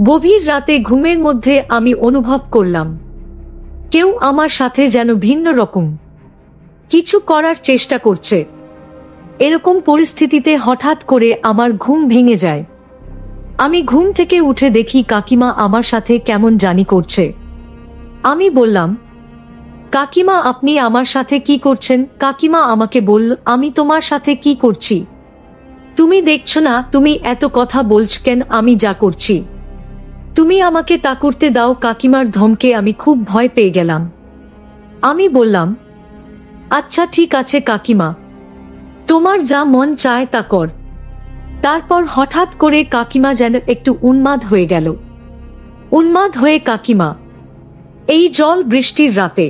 গভীর রাতে ঘুমের মধ্যে আমি অনুভব করলাম কেউ আমার সাথে যেন ভিন্ন রকম কিছু করার চেষ্টা করছে। এরকম পরিস্থিতিতে হঠাৎ করে আমার ঘুম ভেঙে যায়। আমি ঘুম থেকে উঠে দেখি কাকিমা আমার সাথে কেমন জানি করছে। আমি বললাম, কাকিমা আপনি আমার সাথে কি করছেন? কাকিমা আমাকে বলল, আমি তোমার সাথে কি করছি? তুমি দেখছো না তুমি এত কথা বলছ কেন? আমি যা করছি তুমি আমাকে তা করতে দাও। কাকিমার ধমকে আমি খুব ভয় পেয়ে গেলাম। আমি বললাম, আচ্ছা ঠিক আছে কাকিমা, তোমার যা মন চায় তা কর। তারপর হঠাৎ করে কাকিমা যেন একটু উন্মাদ হয়ে গেল। উন্মাদ হয়ে কাকিমা এই জল বৃষ্টির রাতে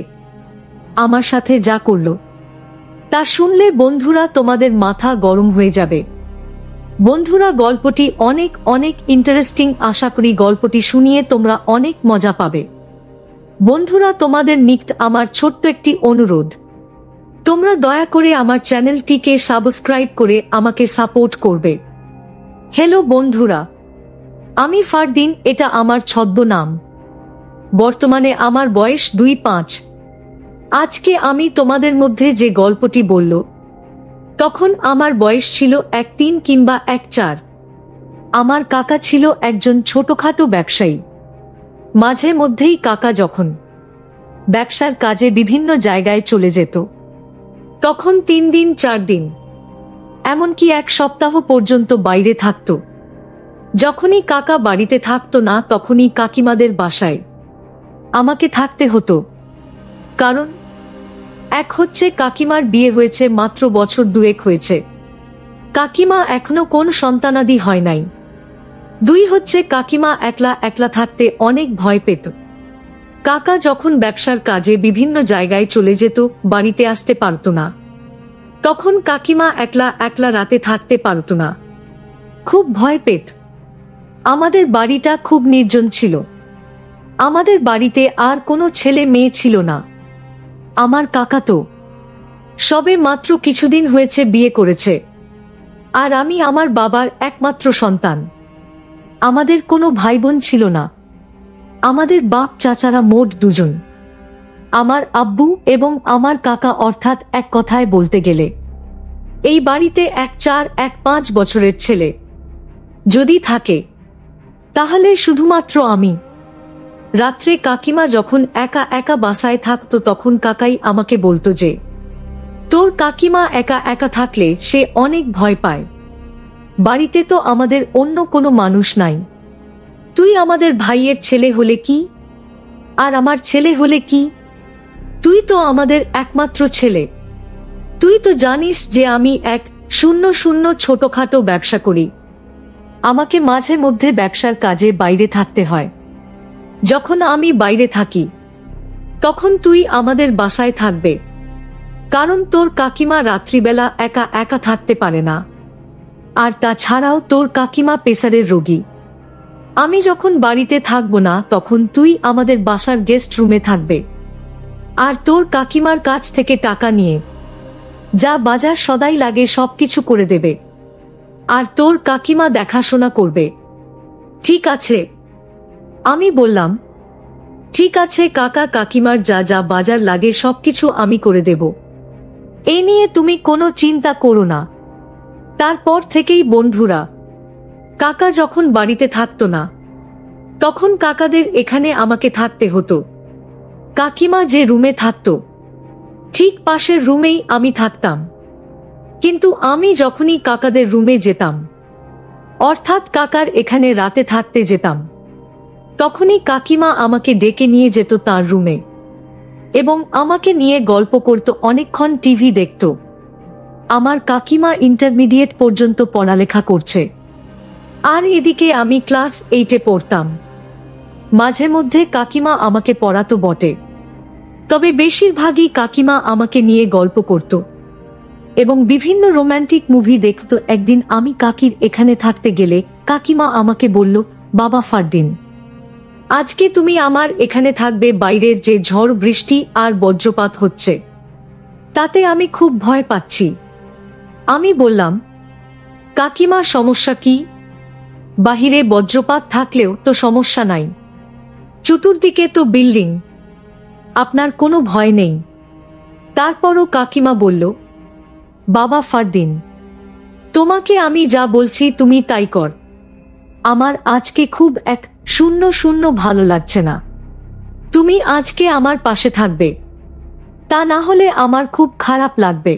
আমার সাথে যা করল তা শুনলে বন্ধুরা তোমাদের মাথা গরম হয়ে যাবে। বন্ধুরা গল্পটি অনেক অনেক ইন্টারেস্টিং। আশা করি গল্পটি শুনিয়ে তোমরা অনেক মজা পাবে। বন্ধুরা তোমাদের নিকট আমার ছোট্ট একটি অনুরোধ, তোমরা দয়া করে আমার চ্যানেলটিকে সাবস্ক্রাইব করে আমাকে সাপোর্ট করবে। হ্যালো বন্ধুরা, আমি ফারদিন, এটা আমার ছদ্মনাম। বর্তমানে আমার বয়স 25। আজকে আমি তোমাদের মধ্যে যে গল্পটি বলল তখন আমার বয়স ছিল 13 কিংবা 14। আমার কাকা ছিল একজন ছোটখাটো ব্যবসায়ী। মাঝে মধ্যেই কাকা যখন ব্যবসার কাজে বিভিন্ন জায়গায় চলে যেত তখন 3 দিন 4 দিন এমনকি 1 সপ্তাহ পর্যন্ত বাইরে থাকত। যখনই কাকা বাড়িতে থাকতো না তখনই কাকিমাদের বাসায় আমাকে থাকতে হতো। কারণ এক হচ্ছে কাকিমার বিয়ে হয়েছে মাত্র বছর 2 হয়েছে, কাকিমা এখনো কোন সন্তানাদি হয় নাই। 2 হচ্ছে কাকিমা একলা একলা থাকতে অনেক ভয় পেত। কাকা যখন ব্যবসার কাজে বিভিন্ন জায়গায় চলে যেত বাড়িতে আসতে পারত না, তখন কাকিমা একলা একলা রাতে থাকতে পারত না, খুব ভয় পেত। আমাদের বাড়িটা খুব নির্জন ছিল। আমাদের বাড়িতে আর কোনো ছেলে মেয়ে ছিল না। আমার কাকা তো সবে মাত্র কিছুদিন হয়েছে বিয়ে করেছে, আর আমি আমার বাবার একমাত্র সন্তান। আমাদের কোনো ভাই বোন ছিল না। আমাদের বাপ চাচারা মোট 2 জন, আমার আব্বু এবং আমার কাকা, অর্থাৎ এক কথায় বলতে গেলে এই বাড়িতে 1 4 1 5 বছরের ছেলে যদি থাকে তাহলে শুধুমাত্র আমি। রাত্রে কাকিমা যখন একা একা বাসায় থাকতো তখন কাকাই আমাকে বলতো যে তোর কাকিমা একা একা থাকলে সে অনেক ভয় পায়। বাড়িতে তো আমাদের অন্য কোনো মানুষ নাই। তুই আমাদের ভাইয়ের ছেলে হলে কি, আর আমার ছেলে হলে কি? তুই তো আমাদের একমাত্র ছেলে। তুই তো জানিস যে আমি 1 ছোটখাটো ব্যবসা করি। আমাকে মাঝে মধ্যে ব্যবসার কাজে বাইরে থাকতে হয়। যখন আমি বাইরে থাকি তখন তুই আমাদের বাসায় থাকবে, কারণ তোর কাকিমা রাত্রিবেলা একা একা থাকতে পারে না। আর তাছাড়াও তোর কাকিমা প্রেসারের রোগী। আমি যখন বাড়িতে থাকবো না তখন তুই আমাদের বাসার গেস্ট রুমে থাকবে, আর তোর কাকিমার কাছ থেকে টাকা নিয়ে যা বাজার সদাই লাগে সবকিছু করে দেবে, আর তোর কাকিমা দেখাশোনা করবে। ঠিক আছে? আমি বললাম, ঠিক আছে কাকা, কাকিমার যা যা বাজার লাগে সবকিছু আমি করে দেব, এ নিয়ে তুমি কোনো চিন্তা করো না। তারপর থেকেই বন্ধুরা কাকা যখন বাড়িতে থাকতো না তখন কাকাদের এখানে আমাকে থাকতে হতো। কাকিমা যে রুমে থাকতো ঠিক পাশের রুমেই আমি থাকতাম। কিন্তু আমি যখনই কাকাদের রুমে যেতাম, অর্থাৎ কাকার এখানে রাতে থাকতে যেতাম, তখনই কাকিমা আমাকে ডেকে নিয়ে যেত তার রুমে এবং আমাকে নিয়ে গল্প করত, অনেকক্ষণ টিভি দেখত। আমার কাকিমা ইন্টারমিডিয়েট পর্যন্ত পড়ালেখা করছে, আর এদিকে আমি ক্লাস 8-এ পড়তাম। মাঝে মধ্যে কাকিমা আমাকে পড়াতো বটে, তবে বেশিরভাগই কাকিমা আমাকে নিয়ে গল্প করত এবং বিভিন্ন রোমান্টিক মুভি দেখত। একদিন আমি কাকির এখানে থাকতে গেলে কাকিমা আমাকে বলল, বাবা ফারদিন, আজকে তুমি আমার এখানে থাকবে। বাইরের যে ঝড় বৃষ্টি আর বজ্রপাত হচ্ছে তাতে আমি খুব ভয় পাচ্ছি। আমি বললাম, কাকিমা সমস্যা কি? বাহিরে বজ্রপাত থাকলেও তো সমস্যা নাই, চতুর্দিকে তো বিল্ডিং, আপনার কোনো ভয় নেই। তারপরও কাকিমা বলল, বাবা ফারদিন, তোমাকে আমি যা বলছি তুমি তাই কর। আমার আজকে খুব এক শূন্য শূন্য ভালো লাগছে না, তুমি আজকে আমার পাশে থাকবে, তা না হলে আমার খুব খারাপ লাগবে।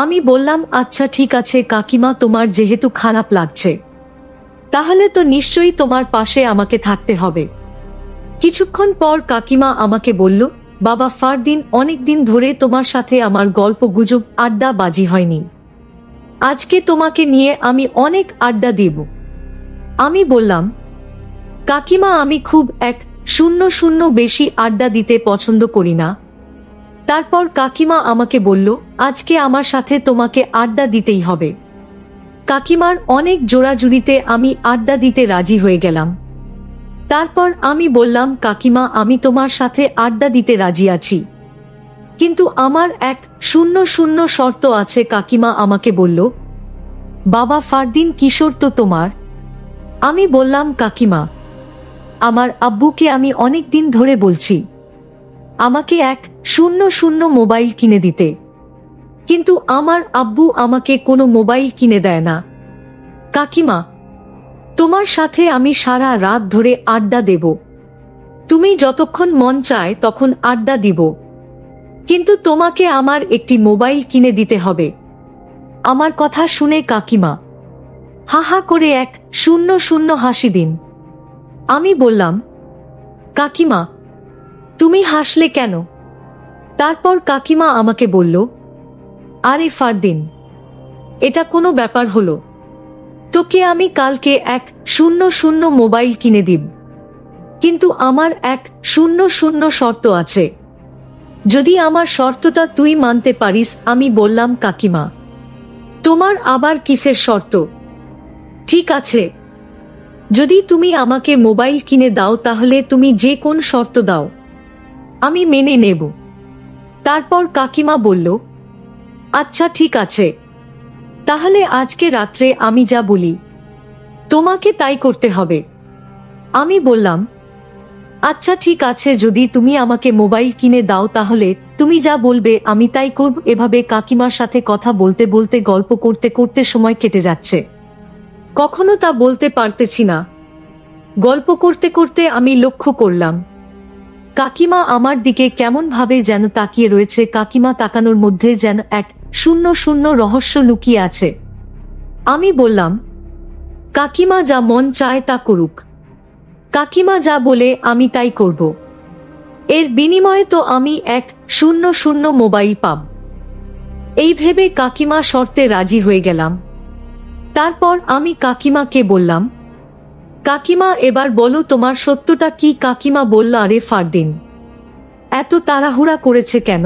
আমি বললাম, আচ্ছা ঠিক আছে কাকিমা, তোমার যেহেতু খারাপ লাগছে তাহলে তো নিশ্চয়ই তোমার পাশে আমাকে থাকতে হবে। কিছুক্ষণ পর কাকিমা আমাকে বলল, বাবা ফারদিন, অনেক দিন ধরে তোমার সাথে আমার গল্প গুজব আড্ডা বাজি হয়নি, আজকে তোমাকে নিয়ে আমি অনেক আড্ডা দিব। আমি বললাম, কাকিমা আমি খুব এক শূন্য শূন্য বেশি আড্ডা দিতে পছন্দ করি না। তারপর কাকিমা আমাকে বলল, আজকে আমার সাথে তোমাকে আড্ডা দিতেই হবে। কাকিমার অনেক জোড়াজুড়িতে আমি আড্ডা দিতে রাজি হয়ে গেলাম। তারপর আমি বললাম, কাকিমা আমি তোমার সাথে আড্ডা দিতে রাজি আছি, কিন্তু আমার এক শূন্য শূন্য শর্ত আছে। কাকিমা আমাকে বলল, বাবা ফারদিন কি শর্ত তোমার? আমি বললাম, কাকিমা আমার আব্বুকে আমি অনেক দিন ধরে বলছি আমাকে এক শূন্য শূন্য মোবাইল কিনে দিতে, কিন্তু আমার আব্বু আমাকে কোনো মোবাইল কিনে দেয় না। কাকিমা তোমার সাথে আমি সারা রাত ধরে আড্ডা দেব, তুমি যতক্ষণ মন চায় তখন আড্ডা দিব, কিন্তু তোমাকে আমার একটি মোবাইল কিনে দিতে হবে। আমার কথা শুনে কাকিমা হা হা করে এক শূন্য শূন্য হাসি দিন। আমি বললাম, কাকিমা তুমি হাসলে কেন? তারপর কাকিমা আমাকে বলল, আরে ফারদিন, এটা কোনো ব্যাপার হলো? তোকে আমি কালকে এক শূন্য শূন্য মোবাইল কিনে দিব, কিন্তু আমার এক শূন্য শূন্য শর্ত আছে, যদি আমার শর্তটা তুই মানতে পারিস। আমি বললাম, কাকিমা তোমার আবার কিসের শর্ত? ঠিক আছে, যদি তুমি আমাকে মোবাইল কিনে দাও তাহলে তুমি যে কোন শর্ত দাও আমি মেনে নেব। তারপর কাকিমা বলল, আচ্ছা ঠিক আছে, তাহলে আজকে রাত্রে আমি যা বলি তোমাকে তাই করতে হবে। আমি বললাম, আচ্ছা ঠিক আছে, যদি তুমি আমাকে মোবাইল কিনে দাও তাহলে তুমি যা বলবে আমি তাই করব। এভাবে কাকিমার সাথে কথা বলতে বলতে গল্প করতে করতে সময় কেটে যাচ্ছে, কখনো তা বলতে পারতেছি না। গল্প করতে করতে আমি লক্ষ্য করলাম কাকিমা আমার দিকে কেমন ভাবে যেন তাকিয়ে রয়েছে। কাকিমা তাকানোর মধ্যে যেন এক শূন্য শূন্য রহস্য লুকিয়ে আছে। আমি বললাম, কাকিমা যা মন চায় তা করুক, কাকিমা যা বলে আমি তাই করব, এর বিনিময়ে তো আমি এক শূন্য শূন্য মোবাইল পাব। এই ভেবে কাকিমা শর্তে রাজি হয়ে গেলাম। তারপর আমি কাকিমাকে বললাম, কাকিমা এবার বলো তোমার সত্যটা কি? কাকিমা বলল, আরে ফারদিন, এত তাড়াহুড়া করেছে কেন?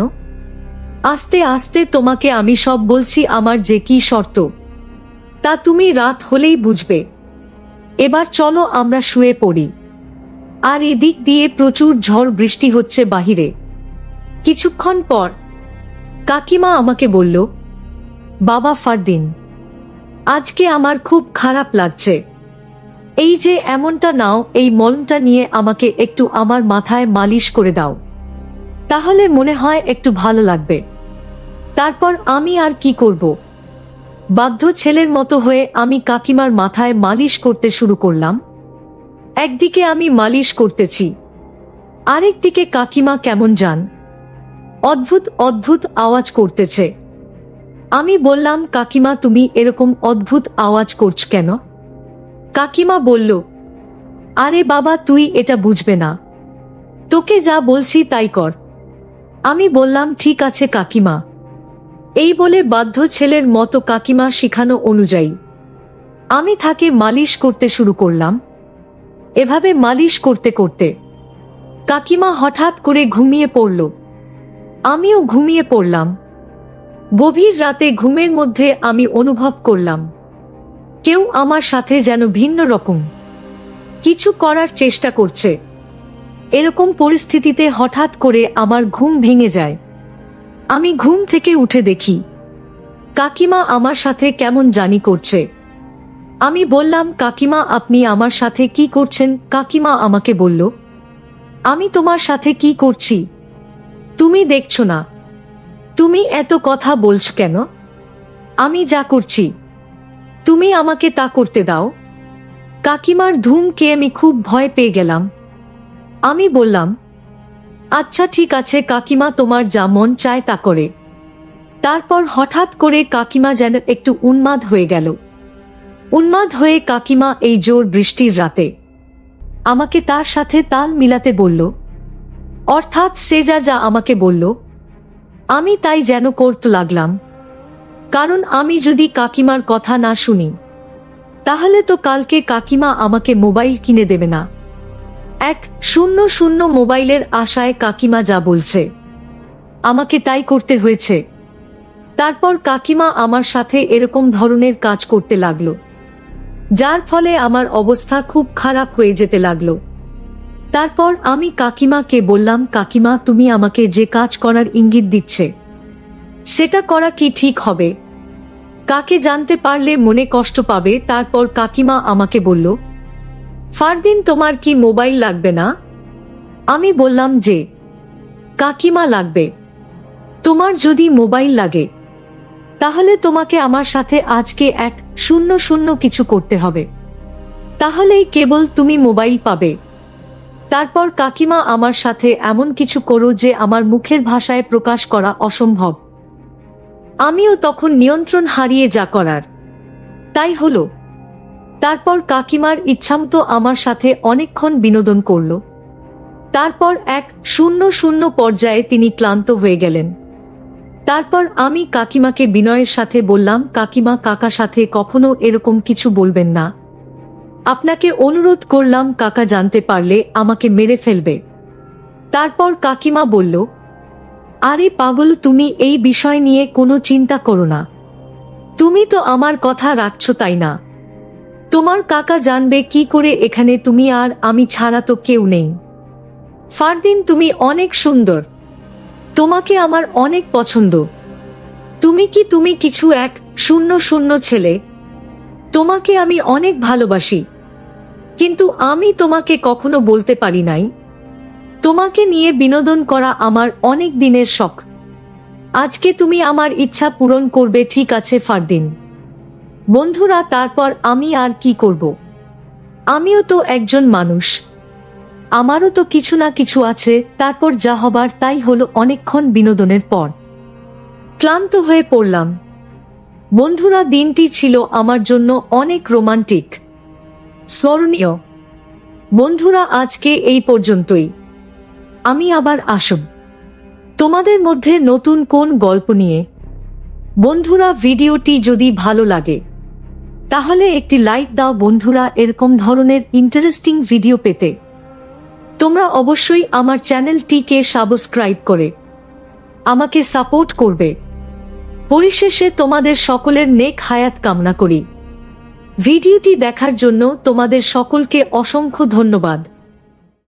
আস্তে আস্তে তোমাকে আমি সব বলছি, আমার যে কি শর্ত তা তুমি রাত হলেই বুঝবে। এবার চলো আমরা শুয়ে পড়ি। আর এদিক দিয়ে প্রচুর ঝড় বৃষ্টি হচ্ছে বাহিরে। কিছুক্ষণ পর কাকিমা আমাকে বলল, বাবা ফারদিন, আজকে আমার খুব খারাপ লাগছে, এই যে এমনটা নাও, এই মলমটা নিয়ে আমাকে একটু আমার মাথায় মালিশ করে দাও, তাহলে মনে হয় একটু ভালো লাগবে। তারপর আমি আর কি করব, বাধ্য ছেলের মতো হয়ে আমি কাকিমার মাথায় মালিশ করতে শুরু করলাম। একদিকে আমি মালিশ করতেছি, আরেকদিকে কাকিমা কেমন জান অদ্ভুত অদ্ভুত আওয়াজ করতেছে। আমি বললাম, কাকিমা তুমি এরকম অদ্ভুত আওয়াজ করছ কেন? কাকিমা বলল, আরে বাবা তুই এটা বুঝবে না, তোকে যা বলছি তাই কর। আমি বললাম, ঠিক আছে কাকিমা। এই বলে বাধ্য ছেলের মতো কাকিমা শিখানো অনুযায়ী আমি তাকে মালিশ করতে শুরু করলাম। এভাবে মালিশ করতে করতে কাকিমা হঠাৎ করে ঘুমিয়ে পড়ল, আমিও ঘুমিয়ে পড়লাম। গভীর রাতে ঘুমের মধ্যে আমি অনুভব করলাম কেউ আমার সাথে যেন ভিন্ন রকম কিছু করার চেষ্টা করছে। এরকম পরিস্থিতিতে হঠাৎ করে আমার ঘুম ভেঙে যায়। আমি ঘুম থেকে উঠে দেখি কাকিমা আমার সাথে কেমন জানি করছে। আমি বললাম, কাকিমা আপনি আমার সাথে কি করছেন? কাকিমা আমাকে বলল, আমি তোমার সাথে কি করছি তুমি দেখছো না? তুমি এত কথা বলছো কেন? আমি যা করছি তুমি আমাকে তা করতে দাও। কাকিমার ধুমকে আমি খুব ভয় পেয়ে গেলাম। আমি বললাম, আচ্ছা ঠিক আছে কাকিমা, তোমার যা মন চায় তা করে। তারপর হঠাৎ করে কাকিমা যেন একটু উন্মাদ হয়ে গেল। উন্মাদ হয়ে কাকিমা এই জোর বৃষ্টির রাতে আমাকে তার সাথে তাল মিলাতে বলল, অর্থাৎ সে যা যা আমাকে বলল আমি তাই যেন করতে লাগলাম। কারণ আমি যদি কাকিমার কথা না শুনি তাহলে তো কালকে কাকিমা আমাকে মোবাইল কিনে দেবে না। 100 মোবাইলের আশায় কাকিমা যা বলছে আমাকে তাই করতে হয়েছে। তারপর কাকিমা আমার সাথে এরকম ধরনের কাজ করতে লাগলো, যার ফলে আমার অবস্থা খুব খারাপ হয়ে যেতে লাগলো। তারপর আমি কাকিমাকে বললাম, কাকিমা তুমি আমাকে যে কাজ করার ইঙ্গিত দিচ্ছে সেটা করা কি ঠিক হবে? কাকে জানতে পারলে মনে কষ্ট পাবে। তারপর কাকিমা আমাকে বলল, ফারদিন তোমার কি মোবাইল লাগবে না? আমি বললাম যে, কাকিমা লাগবে। তোমার যদি মোবাইল লাগে তাহলে তোমাকে আমার সাথে আজকে 100 কিছু করতে হবে, তাহলেই কেবল তুমি মোবাইল পাবে। তারপর কাকিমা আমার সাথে এমন কিছু করো যে আমার মুখের ভাষায় প্রকাশ করা অসম্ভব। আমিও তখন নিয়ন্ত্রণ হারিয়ে যা করার তাই হলো। তারপর কাকিমার ইচ্ছামতো আমার সাথে অনেকক্ষণ বিনোদন করল। তারপর 100 পর্যায়ে তিনি ক্লান্ত হয়ে গেলেন। তারপর আমি কাকিমাকে বিনয়ের সাথে বললাম, কাকিমা কাকা সাথে কখনো এরকম কিছু বলবেন না। আপনাকে অনুরোধ করলাম, কাকা জানতে পারলে আমাকে মেরে ফেলবে। তারপর কাকিমা বলল, আরে পাগল, তুমি এই বিষয় নিয়ে কোনো চিন্তা করো না। তুমি তো আমার কথা রাখছো তাই না? তোমার কাকা জানবে কি করে এখানে তুমি আর আমি ছাড়া তো কেউ নেই। ফারদিন তুমি অনেক সুন্দর, তোমাকে আমার অনেক পছন্দ। তুমি কিছু 100 ছেলে, তোমাকে আমি অনেক ভালোবাসি, কিন্তু আমি তোমাকে কখনো বলতে পারি নাই। তোমাকে নিয়ে বিনোদন করা আমার অনেক দিনের শখ। আজকে তুমি আমার ইচ্ছা পূরণ করবে, ঠিক আছে ফারদিন? বন্ধুরা, তারপর আমি আর কি করব? আমিও তো একজন মানুষ, আমারও তো কিছু না কিছু আছে। তারপর যা হবার তাই হলো। অনেকক্ষণ বিনোদনের পর ক্লান্ত হয়ে পড়লাম। বন্ধুরা, দিনটি ছিল আমার জন্য অনেক রোমান্টিক, স্মরণীয়। বন্ধুরা, আজকে এই পর্যন্তই। আমি আবার আসব তোমাদের মধ্যে নতুন কোন গল্প নিয়ে। বন্ধুরা, ভিডিওটি যদি ভালো লাগে তাহলে একটি লাইক দাও। বন্ধুরা, এরকম ধরনের ইন্টারেস্টিং ভিডিও পেতে তোমরা অবশ্যই আমার চ্যানেলটিকে সাবস্ক্রাইব করে আমাকে সাপোর্ট করবে। পরিশেষে তোমাদের সকলের নেক হায়াত কামনা করি। ভিডিওটি দেখার জন্য তোমাদের সকলকে অসংখ্য ধন্যবাদ।